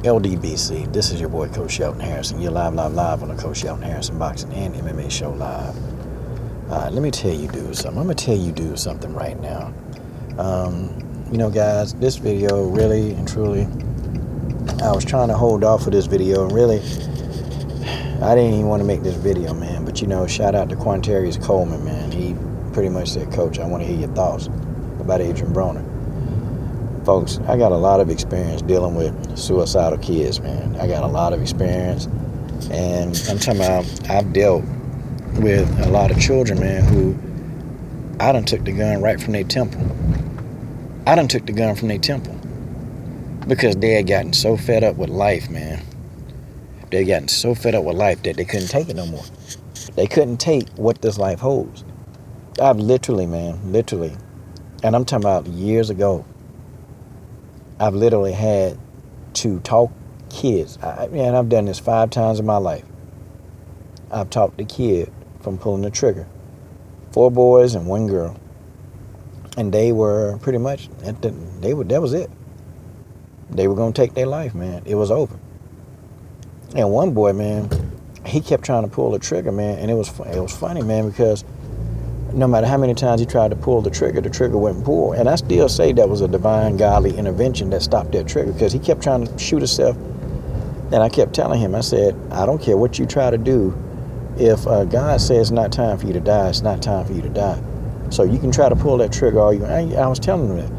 LDBC, this is your boy Coach Shelton Harrison. You're live on the Coach Shelton Harrison Boxing and MMA Show live. Let me tell you dudes something. I'm going to tell you dudes something right now. Guys, this video really and truly, I was trying to hold off for this video, and really, I didn't even want to make this video, man. But, shout out to Quantarius Coleman, man. He pretty much said, Coach, I want to hear your thoughts about Adrien Broner. Folks, I got a lot of experience dealing with suicidal kids, man. I got a lot of experience. And I'm talking about, I've dealt with a lot of children, man, who I done took the gun right from their temple. Because they had gotten so fed up with life, man. They had gotten so fed up with life that they couldn't take it no more. They couldn't take what this life holds. I've literally, and I'm talking about years ago, I've literally had to talk kids. I've done this 5 times in my life. I've talked the kid from pulling the trigger. 4 boys and 1 girl. And they were pretty much, that was it. They were going to take their life, man. It was over. And one boy, man, he kept trying to pull the trigger, man. And it was funny, man, because no matter how many times he tried to pull the trigger wouldn't pull. And I still say that was a divine, godly intervention that stopped that trigger, because he kept trying to shoot himself. And I kept telling him, I said, I don't care what you try to do. If God says it's not time for you to die, it's not time for you to die. So you can try to pull that trigger all you want. I was telling him that.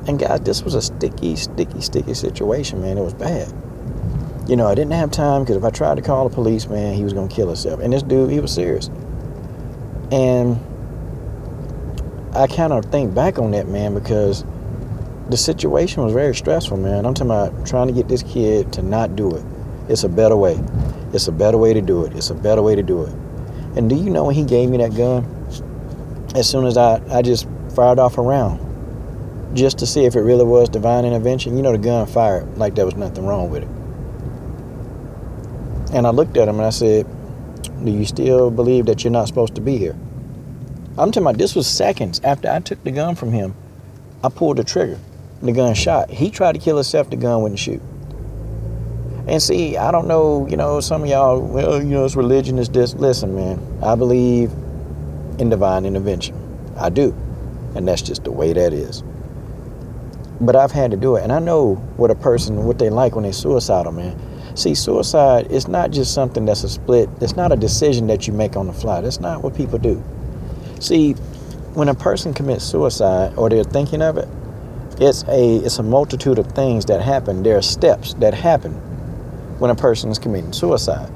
And guys, this was a sticky situation, man. It was bad. I didn't have time, because if I tried to call the police, man, he was going to kill himself. And this dude, he was serious. And I kind of think back on that, man, because the situation was very stressful, man. I'm talking about trying to get this kid to not do it. It's a better way. It's a better way to do it. It's a better way to do it. And do you know when he gave me that gun, as soon as I just fired off a round, just to see if it really was divine intervention, the gun fired like there was nothing wrong with it. And I looked at him and I said, do you still believe that you're not supposed to be here? I'm talking about, this was seconds after I took the gun from him. I pulled the trigger. The gun shot. He tried to kill himself. The gun wouldn't shoot. And see, I don't know, some of y'all, well, it's religion, it's this. Listen, man, I believe in divine intervention. I do. And that's just the way that is. But I've had to do it. And I know what they like when they're suicidal, man. See, suicide is not just something that's a split. It's not a decision that you make on the fly. That's not what people do. See, when a person commits suicide, or they're thinking of it, it's a multitude of things that happen. There are steps that happen when a person is committing suicide.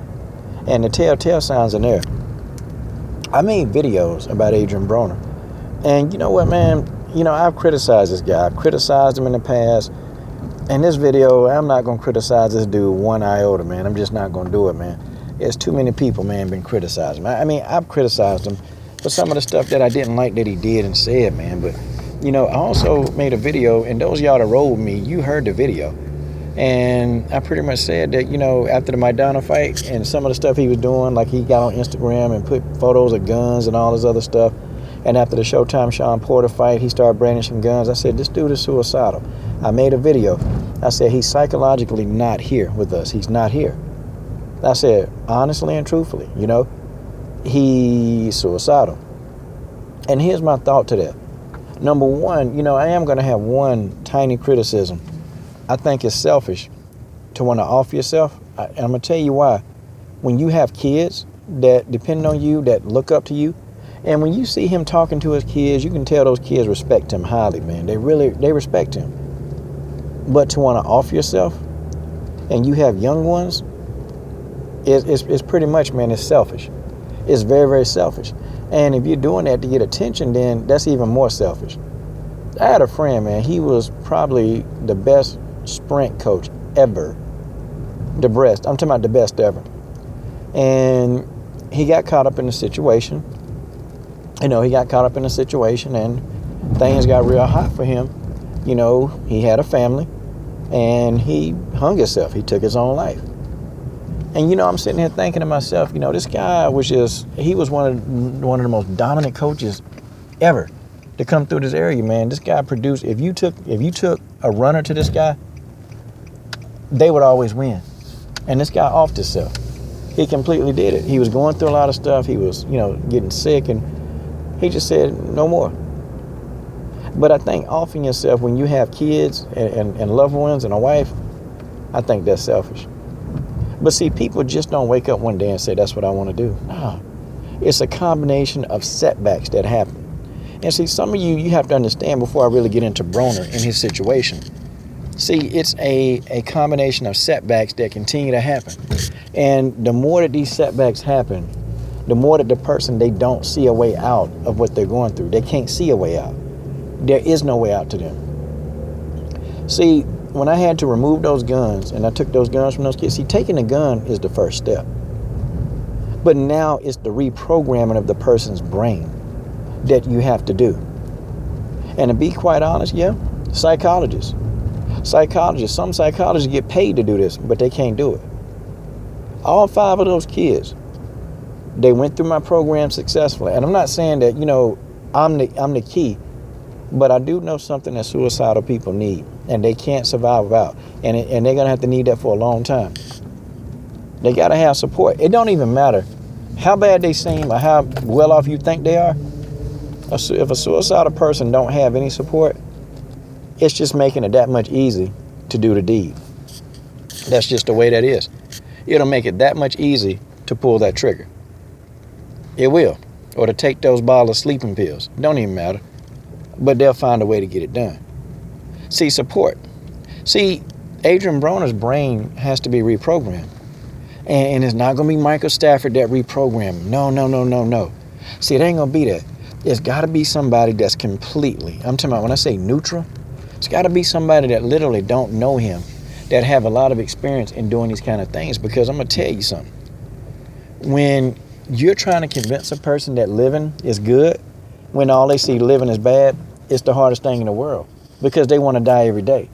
And the telltale signs are there. I made videos about Adrien Broner. And you know what, man? I've criticized this guy. I've criticized him in the past. In this video, I'm not going to criticize this dude one iota, man. I'm just not going to do it, man. There's too many people, man, been criticizing him. I've criticized him for some of the stuff that I didn't like that he did and said, man. But, I also made a video, and those of y'all that rode with me, you heard the video. And I pretty much said that, after the Maidana fight and some of the stuff he was doing, like he got on Instagram and put photos of guns and all this other stuff. And after the Showtime Sean Porter fight, he started brandishing guns. I said, this dude is suicidal. I made a video. I said, he's psychologically not here with us. He's not here. I said, honestly and truthfully, he's suicidal. And here's my thought to that. Number one, I am going to have one tiny criticism. I think it's selfish to want to off yourself. I'm going to tell you why. When you have kids that depend on you, that look up to you, and when you see him talking to his kids, you can tell those kids respect him highly, man. They respect him. But to want to off yourself, and you have young ones, it's pretty much, man, it's selfish. It's very, very selfish. And if you're doing that to get attention, then that's even more selfish. I had a friend, man. He was probably the best sprint coach ever. I'm talking about the best ever. And he got caught up in a situation. And things got real hot for him. He had a family, and he hung himself. He took his own life. And, I'm sitting here thinking to myself, this guy he was one of the most dominant coaches ever to come through this area, man. This guy produced, if you took a runner to this guy, they would always win. And this guy offed himself. He completely did it. He was going through a lot of stuff. He was, getting sick, and he just said, no more. But I think offing yourself when you have kids and loved ones and a wife, I think that's selfish. But see, people just don't wake up one day and say, that's what I want to do. No. It's a combination of setbacks that happen. And see, some of you have to understand before I really get into Broner and his situation. See, it's a combination of setbacks that continue to happen. And the more that these setbacks happen, the more that the person, they don't see a way out of what they're going through. They can't see a way out. There is no way out to them. See, when I had to remove those guns and I took those guns from those kids, see, taking a gun is the first step. But now it's the reprogramming of the person's brain that you have to do. And to be quite honest, psychologists, some psychologists get paid to do this, but they can't do it. All 5 of those kids, they went through my program successfully. And I'm not saying that, I'm the key, but I do know something that suicidal people need, and they can't survive without. And they're going to have to need that for a long time. They got to have support. It don't even matter how bad they seem or how well off you think they are. If a suicidal person don't have any support, it's just making it that much easy to do the deed. That's just the way that is. It'll make it that much easy to pull that trigger. It will. Or to take those bottle of sleeping pills. Don't even matter. But they'll find a way to get it done. See, support. See, Adrien Broner's brain has to be reprogrammed. And it's not going to be Michael Stafford that reprogrammed. No. See, it ain't going to be that. It's got to be somebody that's completely, I'm talking about when I say neutral, it's got to be somebody that literally don't know him, that have a lot of experience in doing these kind of things. Because I'm going to tell you something. When you're trying to convince a person that living is good, when all they see living is bad, it's the hardest thing in the world. Because they want to die every day.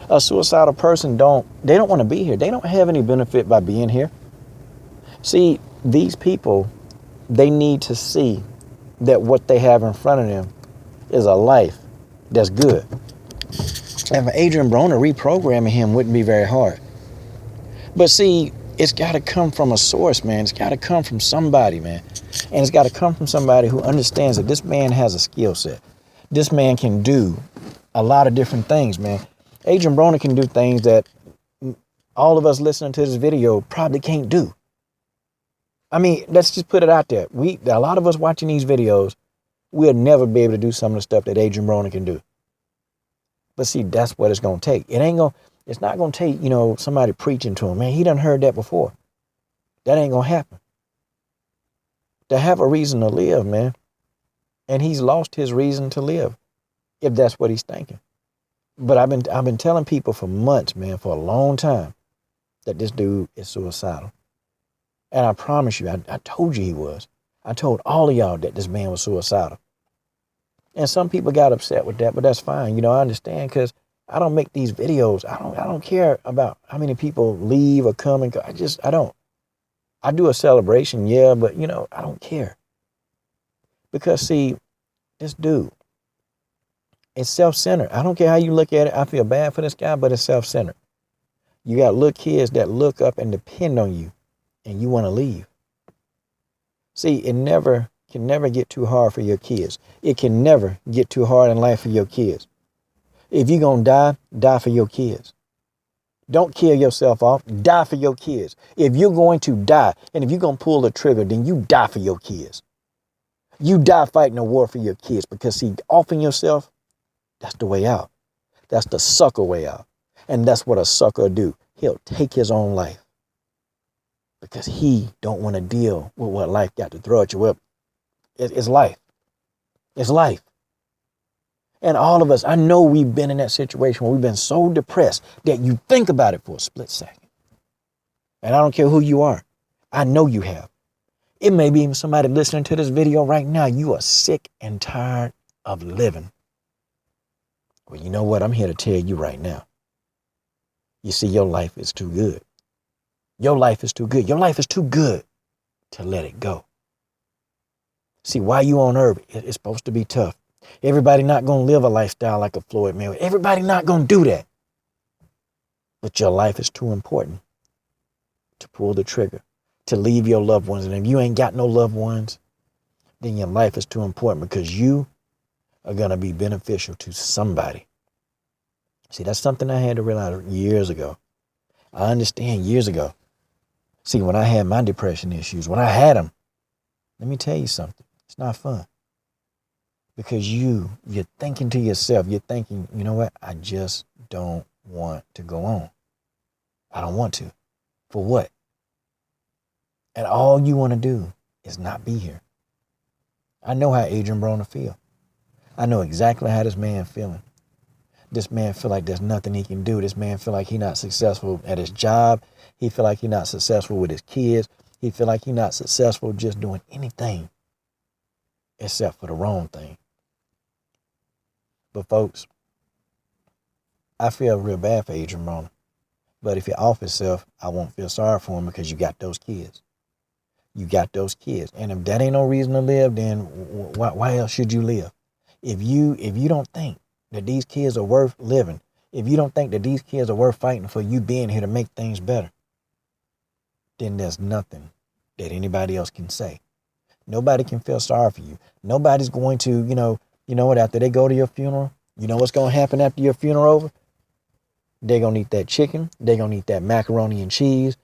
A suicidal person don't want to be here. They don't have any benefit by being here. See, these people, they need to see that what they have in front of them is a life that's good. And for Adrien Broner, reprogramming him wouldn't be very hard. But see, it's got to come from a source, man. It's got to come from somebody, man. And it's got to come from somebody who understands that this man has a skill set. This man can do a lot of different things, man. Adrien Broner can do things that all of us listening to this video probably can't do. I mean, let's just put it out there. A lot of us watching these videos, we'll never be able to do some of the stuff that Adrien Broner can do. But see, that's what it's going to take. It's not going to take, somebody preaching to him. Man, he done heard that before. That ain't going to happen. To have a reason to live, man. And he's lost his reason to live, if that's what he's thinking. But I've been telling people for months, man, for a long time, that this dude is suicidal. And I promise you, I told you he was. I told all of y'all that this man was suicidal. And some people got upset with that, but that's fine. I understand, because I don't make these videos. I don't care about how many people leave or come and go. I don't. I do a celebration, yeah, but I don't care. Because see, this dude, it's self-centered. I don't care how you look at it. I feel bad for this guy, but it's self-centered. You got little kids that look up and depend on you, and you want to leave. See, it can never get too hard for your kids. It can never get too hard in life for your kids. If you're going to die for your kids. Don't kill yourself off. Die for your kids. If you're going to die, and if you're going to pull the trigger, then you die for your kids. You die fighting a war for your kids, because see, offing yourself, that's the way out. That's the sucker way out. And that's what a sucker do. He'll take his own life because he don't want to deal with what life got to throw at you. Well, it's life. It's life. And all of us, I know we've been in that situation where we've been so depressed that you think about it for a split second. And I don't care who you are. I know you have. It may be even somebody listening to this video right now. You are sick and tired of living. Well, you know what? I'm here to tell you right now. You see, your life is too good. Your life is too good. Your life is too good to let it go. See, while you on earth, it's supposed to be tough. Everybody not going to live a lifestyle like a Floyd Mayweather. Everybody not going to do that. But your life is too important to pull the trigger, to leave your loved ones. And if you ain't got no loved ones, then your life is too important because you are going to be beneficial to somebody. See, that's something I had to realize years ago. I understand years ago. See, when I had my depression issues, when I had them, let me tell you something. It's not fun. Because you're thinking to yourself, you're thinking, you know what? I just don't want to go on. I don't want to. For what? And all you want to do is not be here. I know how Adrien Broner feel. I know exactly how this man feeling. This man feel like there's nothing he can do. This man feel like he not successful at his job. He feel like he not successful with his kids. He feel like he not successful just doing anything except for the wrong thing. But folks, I feel real bad for Adrien Broner. But if you're off yourself, I won't feel sorry for him because you got those kids. You got those kids. And if that ain't no reason to live, then why else should you live? If you don't think that these kids are worth living, if you don't think that these kids are worth fighting for you being here to make things better, then there's nothing that anybody else can say. Nobody can feel sorry for you. Nobody's going to, you know what, after they go to your funeral, you know what's going to happen after your funeral over? They're going to eat that chicken. They're going to eat that macaroni and cheese.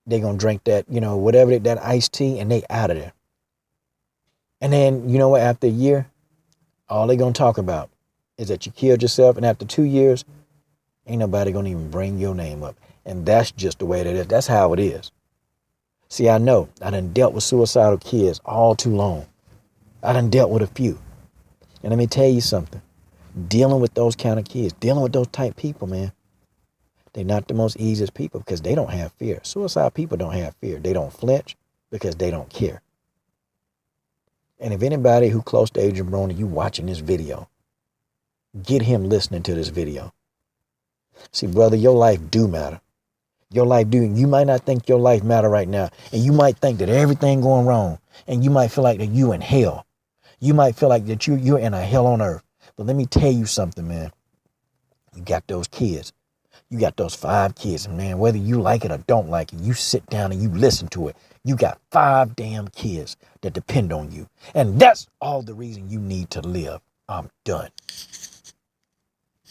They're going to drink that, whatever, that iced tea, and they out of there. And then, you know what, after a year, all they're going to talk about is that you killed yourself. And after 2 years, ain't nobody going to even bring your name up. And that's just the way that it is. That's how it is. See, I know. I done dealt with suicidal kids all too long. I done dealt with a few. And let me tell you something. Dealing with those kind of kids, dealing with those type people, man, they're not the most easiest people because they don't have fear. Suicidal people don't have fear. They don't flinch because they don't care. And if anybody who close to Adrien Broner, you watching this video, get him listening to this video. See, brother, your life do matter. Your life do. You might not think your life matter right now. And you might think that everything going wrong. And you might feel like that you in hell. You might feel like that you're in a hell on earth. But let me tell you something, man. You got those kids. You got those 5 kids. And man, whether you like it or don't like it, you sit down and you listen to it. You got 5 damn kids that depend on you. And that's all the reason you need to live. I'm done.